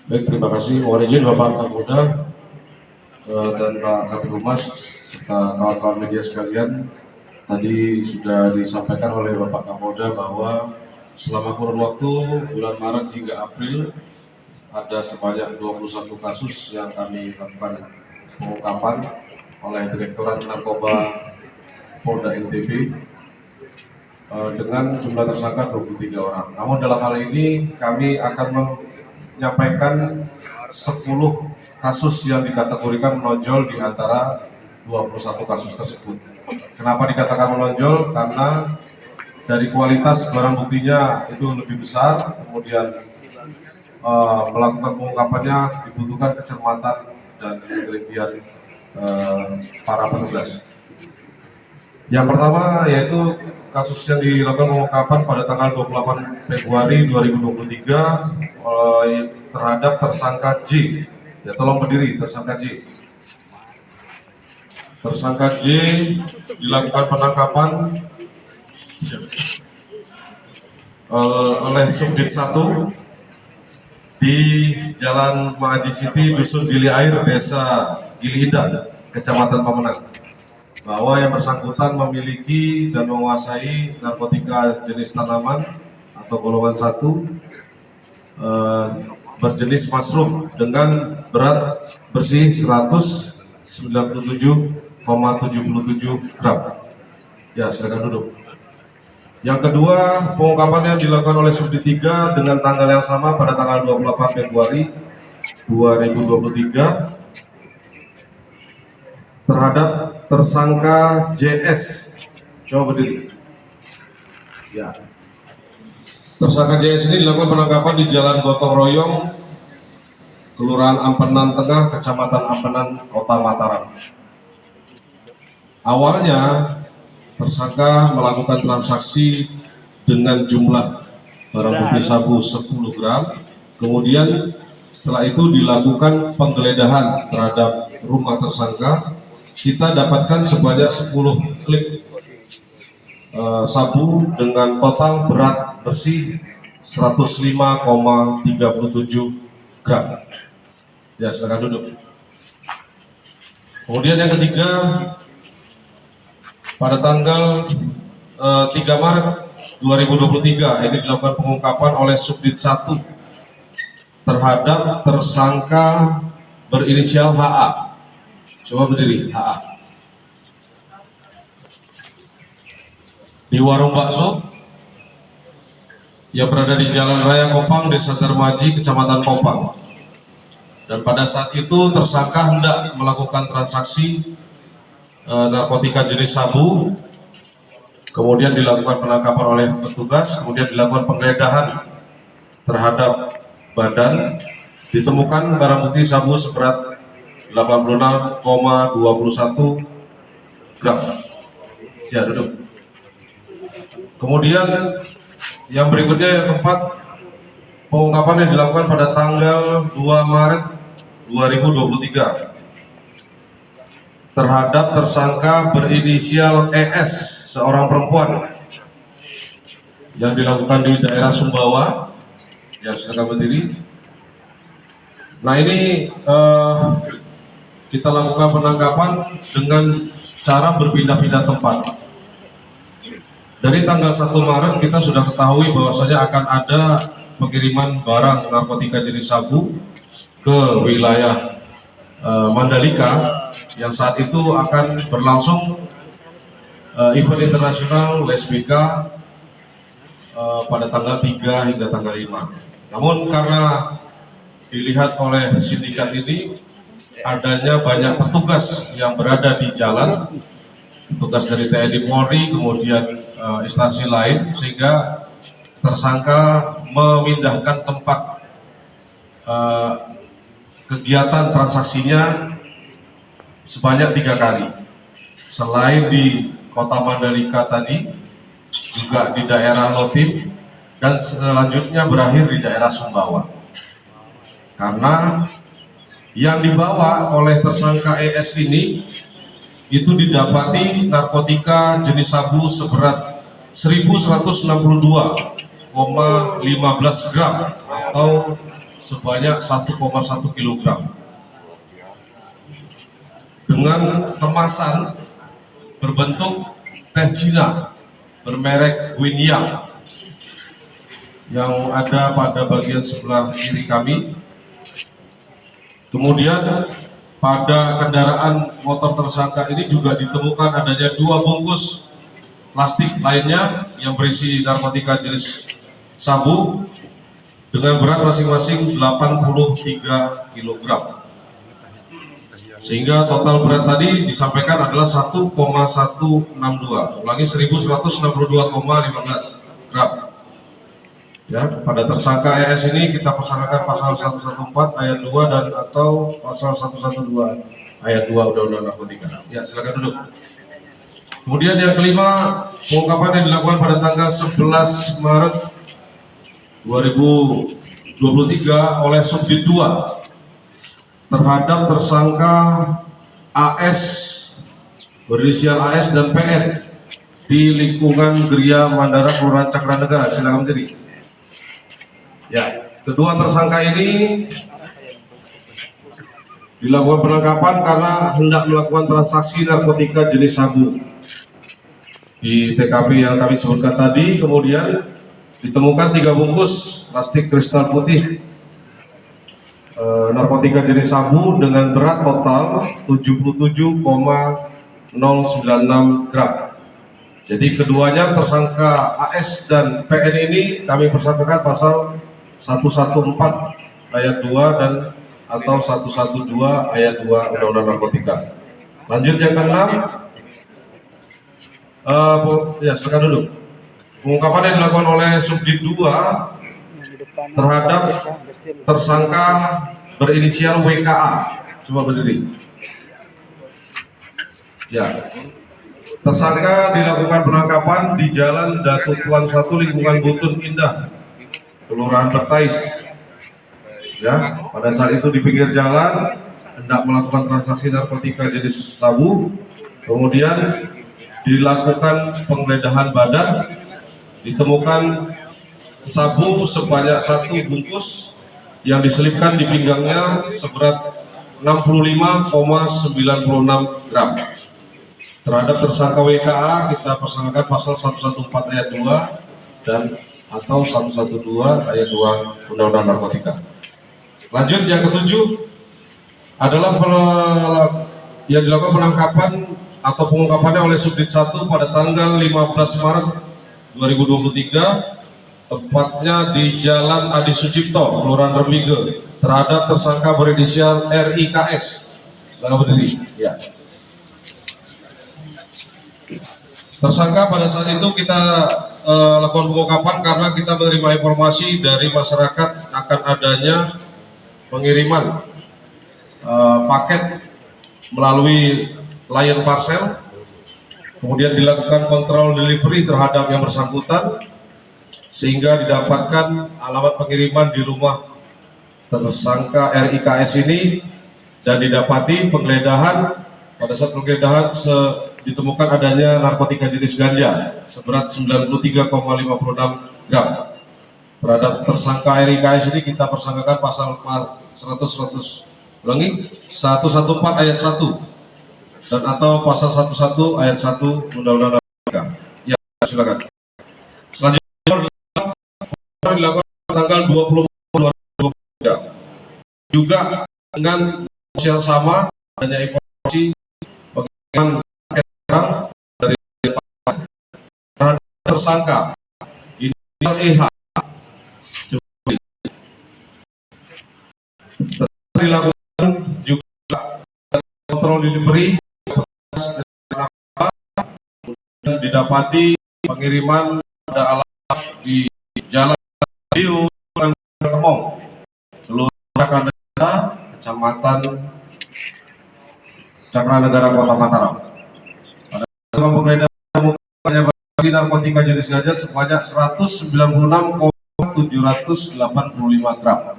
Baik, terima kasih. Mohon izin Bapak Kapolda dan Pak Kabid Humas serta kawan-kawan media sekalian. Tadi sudah disampaikan oleh Bapak Kapolda bahwa selama kurun waktu bulan Maret hingga April ada sebanyak 21 kasus yang kami lakukan pengungkapan oleh Direktorat Narkoba Polda NTB dengan jumlah tersangka 23 orang. Namun dalam hal ini kami akan menyampaikan 10 kasus yang dikategorikan menonjol di antara 21 kasus tersebut. Kenapa dikatakan menonjol? Karena dari kualitas barang buktinya itu lebih besar, kemudian melakukan pengungkapannya dibutuhkan kecermatan dan ketelitian para petugas. Yang pertama yaitu kasus yang dilakukan pengungkapan pada tanggal 28 Februari 2023 terhadap tersangka J. Ya, tolong berdiri, tersangka J. Tersangka J dilakukan penangkapan oleh Subdit 1 di Jalan Mahaji City, Dusun Gili Air, Desa Gili Indah, Kecamatan Pemenang, bahwa yang bersangkutan memiliki dan menguasai narkotika jenis tanaman atau golongan 1 berjenis mushroom dengan berat bersih 197,77 gram. Ya, silakan duduk. Yang kedua, pengungkapan yang dilakukan oleh Subdit 3 dengan tanggal yang sama pada tanggal 28 Februari 2023 terhadap tersangka JS. Coba berdiri. Ya. Tersangka JS ini dilakukan penangkapan di Jalan Gotong Royong, Kelurahan Ampenan Tengah, Kecamatan Ampenan, Kota Mataram. Awalnya tersangka melakukan transaksi dengan jumlah barang bukti sabu 10 gram. Kemudian setelah itu dilakukan penggeledahan terhadap rumah tersangka. Kita dapatkan sebanyak 10 klip sabu dengan total berat bersih 105,37 gram. Ya, silakan duduk. Kemudian yang ketiga, pada tanggal 3 Maret 2023 ini dilakukan pengungkapan oleh Subdit 1 terhadap tersangka berinisial HA. Coba berdiri, HA. Di warung bakso yang berada di Jalan Raya Kopang, Desa Darmaji, Kecamatan Kopang. Dan pada saat itu tersangka hendak melakukan transaksi narkotika jenis sabu. Kemudian dilakukan penangkapan oleh petugas, kemudian dilakukan penggeledahan terhadap badan. Ditemukan barang bukti sabu seberat 86,21 gram. Ya, duduk. Kemudian yang berikutnya yang keempat, pengungkapan yang dilakukan pada tanggal 2 Maret 2023 terhadap tersangka berinisial ES, seorang perempuan, yang dilakukan di daerah Sumbawa. Ya, silakan berdiri. Nah, ini kita lakukan penangkapan dengan cara berpindah-pindah tempat. Dari tanggal 1 Maret kita sudah ketahui bahwasanya akan ada pengiriman barang narkotika jenis sabu ke wilayah Mandalika, yang saat itu akan berlangsung event internasional WSBK pada tanggal 3 hingga tanggal 5. Namun karena dilihat oleh sindikat ini adanya banyak petugas yang berada di jalan, petugas dari TNI Polri, kemudian instansi lain, sehingga tersangka memindahkan tempat kegiatan transaksinya sebanyak 3 kali. Selain di Kota Mandalika tadi, juga di daerah Lotim, dan selanjutnya berakhir di daerah Sumbawa. Karena yang dibawa oleh tersangka ES ini itu didapati narkotika jenis sabu seberat 1162,15 gram atau sebanyak 1,1 kilogram dengan kemasan berbentuk teh Cina bermerek Guinyang yang ada pada bagian sebelah kiri kami. Kemudian pada kendaraan motor tersangka ini juga ditemukan adanya 2 bungkus plastik lainnya yang berisi narkotika jenis sabu dengan berat masing-masing 83 kg. Sehingga total berat tadi disampaikan adalah 1,162, ulangi 1162,15 gram. Ya, pada tersangka ES ini kita persangkakan pasal 114 ayat 2 dan atau pasal 112 ayat 2 Undang-Undang Narkotika. Ya, silakan duduk. Kemudian yang kelima, pengungkapan yang dilakukan pada tanggal 11 Maret 2023 oleh Subdit 2 terhadap tersangka AS berinisial AS dan PN di lingkungan Geria Mandara Kelurahan Cakranegara. Silakan berdiri. Ya, kedua tersangka ini dilakukan penangkapan karena hendak melakukan transaksi narkotika jenis sabu di TKP yang kami sebutkan tadi. Kemudian ditemukan 3 bungkus plastik kristal putih narkotika jenis sabu dengan berat total 77,096 gram. Jadi keduanya tersangka AS dan PN ini kami persangkakan pasal 114 ayat 2 dan atau 112 ayat 2 Undang-Undang Narkotika. Lanjut yang ke-6. Ya, silakan duduk. Pengungkapan yang dilakukan oleh Subdit 2 terhadap tersangka berinisial WKA. Coba berdiri. Ya. Tersangka dilakukan penangkapan di Jalan Datu Tuan 1 lingkungan Butun Indah, Kelurahan Bertais. Ya, pada saat itu di pinggir jalan hendak melakukan transaksi narkotika jenis sabu. Kemudian dilakukan penggeledahan badan, ditemukan sabu sebanyak 1 bungkus yang diselipkan di pinggangnya seberat 65,96 gram. Terhadap tersangka WKA kita persangkakan pasal 114 ayat 2 dan atau 112 ayat 2 Undang-Undang Narkotika. Lanjut yang ke-7 adalah yang dilakukan penangkapan atau pengungkapannya oleh Subdit 1 pada tanggal 15 Maret 2023 tepatnya di Jalan Adi Sucipto, Kelurahan Rembige terhadap tersangka berinisial RIKS. Selamat berdiri. Ya. Tersangka pada saat itu kita lakukan pengungkapan karena kita menerima informasi dari masyarakat akan adanya pengiriman paket melalui Lion Parcel. Kemudian dilakukan kontrol delivery terhadap yang bersangkutan sehingga didapatkan alamat pengiriman di rumah tersangka RIKS ini dan didapati penggeledahan. Pada saat penggeledahan ditemukan adanya narkotika jenis ganja seberat 93,56 gram. Terhadap tersangka RIKS ini kita persangkakan pasal 114 ayat 1 dan atau pasal 11 ayat 1 Undang-Undang Narkotika. Ya, silakan. Selanjutnya dilakukan tanggal 20 juga dengan yang sama adanya informasi bagaimana dari tersangka inisial EH dilakukan juga kontrol delivery dan didapati pengiriman pada alamat di Jalan Diu dan Kemong, Kelurahan Cakranegara, Kecamatan Cakranegara, Kota Mataram. Pada penggeledahan bagi narkotika jenis ganja sebanyak 196,785 gram.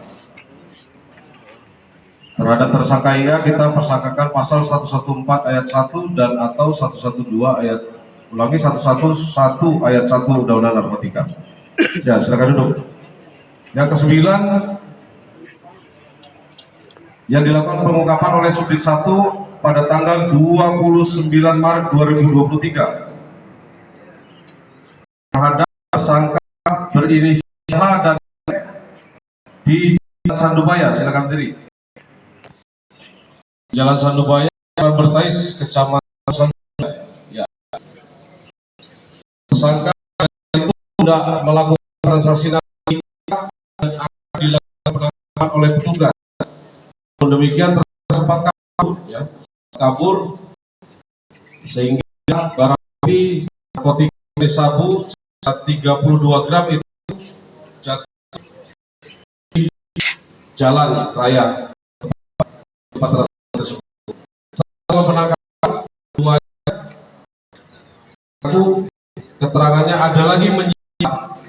Terhadap tersangka IA kita persangkakan pasal 114 ayat 1 dan atau 112 ayat 111 ayat 1 Undang-Undang Narkotika. Ya, silakan duduk. Yang ke-9 yang dilakukan pengungkapan oleh Subdit 1 pada tanggal 29 Maret 2023 terhadap tersangka berinisial H dan di Jalan Sandubaya. Silakan berdiri. Jalan Sandubaya, Jalan Bertais, Kecamatan Sandubaya. Ya. Tersangka itu sudah melakukan transaksi narkotika dan akan dilakukan penangkapan oleh petugas. Demikian sempat kabur sehingga barang bukti narkotika sabu 32 gram itu jatuh di jalan raya tempat tersebut. Setelah penangkapan dua aku keterangannya ada lagi menyita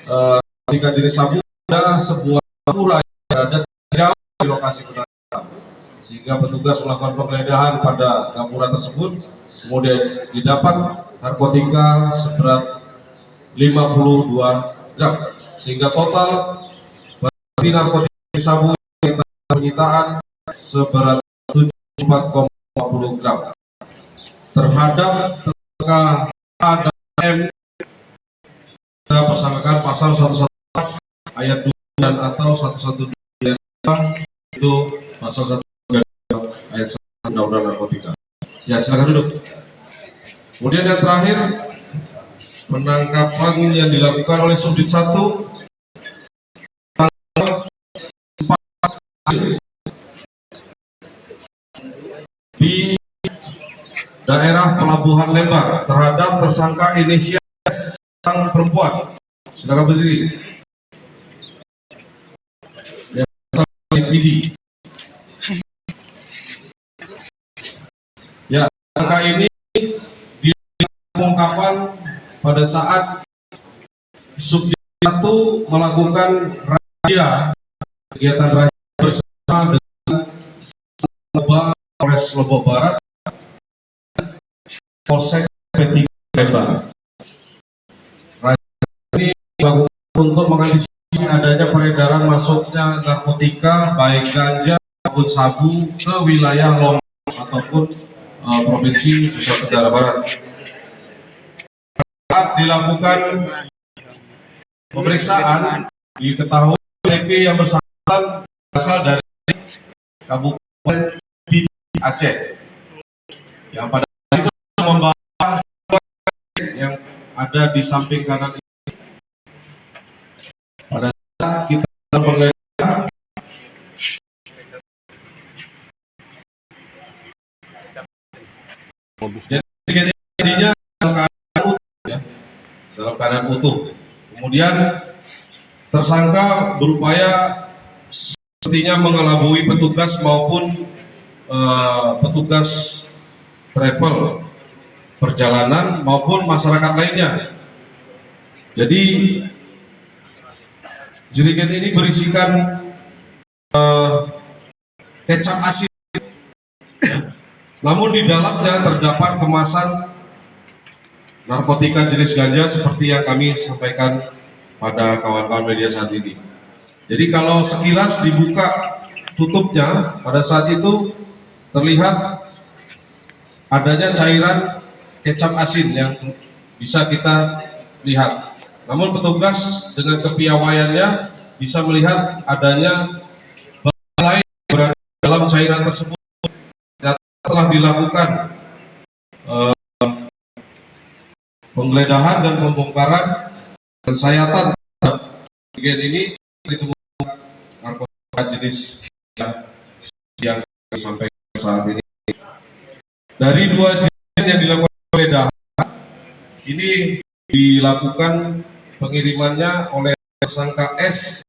narkotika jenis sabu ada sebuah pura yang berada jauh di lokasi penangkapan, sehingga petugas melakukan penggeledahan pada gapura tersebut, kemudian didapat narkotika seberat 52 gram, sehingga total berarti narkotika sabu penyitaan seberat 74,50 gram. Terhadap tersangka A dan M kita persangkakan pasal 114 ayat 2 dan atau 112 ayat 2 itu pasal 1 ayat 1 Undang-Undang Narkotika. Ya, silakan duduk. Kemudian yang terakhir, penangkapan yang dilakukan oleh Subdit 1 tanggal 4 di daerah Pelabuhan Lembar terhadap tersangka inisial sang perempuan. Silakan berdiri. Ya, tersangka ini pengungkapan pada saat Subdit 1 melakukan razia, kegiatan razia bersama dengan Polres Lombok Barat, Polsek P3 Lembang. Razia ini dilakukan untuk mengantisipasi adanya peredaran masuknya narkotika baik ganja maupun sabu ke wilayah Lombok ataupun Provinsi Nusa Tenggara Barat. Saat dilakukan pemeriksaan, diketahui TP yang bersangkutan berasal dari Kabupaten Aceh, yang pada itu membawa yang ada di samping kanan ini. Pada saat kita menggeledah, jadi jadinya dalam keadaan utuh. Kemudian tersangka berupaya sepertinya mengelabui petugas maupun petugas travel perjalanan maupun masyarakat lainnya. Jadi jerigen ini berisikan kecap asin, namun di dalamnya terdapat kemasan narkotika jenis ganja seperti yang kami sampaikan pada kawan-kawan media saat ini. Jadi kalau sekilas dibuka tutupnya, pada saat itu terlihat adanya cairan kecap asin yang bisa kita lihat. Namun petugas dengan kepiawaiannya bisa melihat adanya bahan lain berada dalam cairan tersebut. Setelah dilakukan penggeledahan dan pembongkaran dan sayatan bagian ini ditemukan narkotika jenis yang sampai saat ini. Dari dua jenis yang dilakukan penggeledahan ini dilakukan pengirimannya oleh tersangka S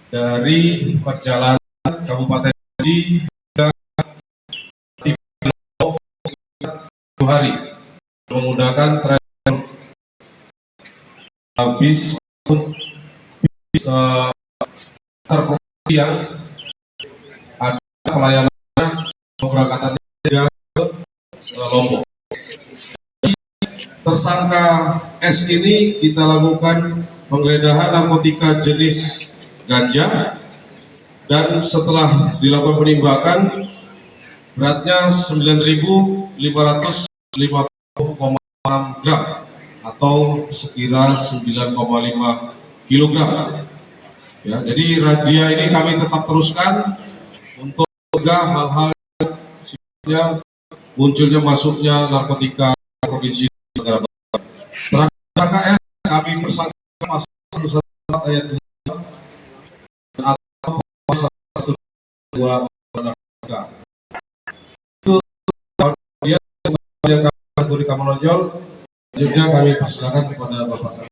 dari perjalanan Kabupaten di hari menggunakan travel bis terkoneksi yang ada pelayanannya keberangkatannya ke Lombok. Tersangka S ini kita lakukan penggeledahan narkotika jenis ganja dan setelah dilakukan penembakan beratnya 9.550,6 gram atau sekira 9,5 kilogram. Ya, jadi razia ini kami tetap teruskan untuk mencegah hal-hal sifatnya munculnya masuknya narkotika provinsi negara Barat. Terhadap KS kami persangkakan pasal 1 ayat 2 atau pasal 1 2 narkotika. Itu dia kategori menonjol. Selanjutnya kami persilakan kepada Bapak.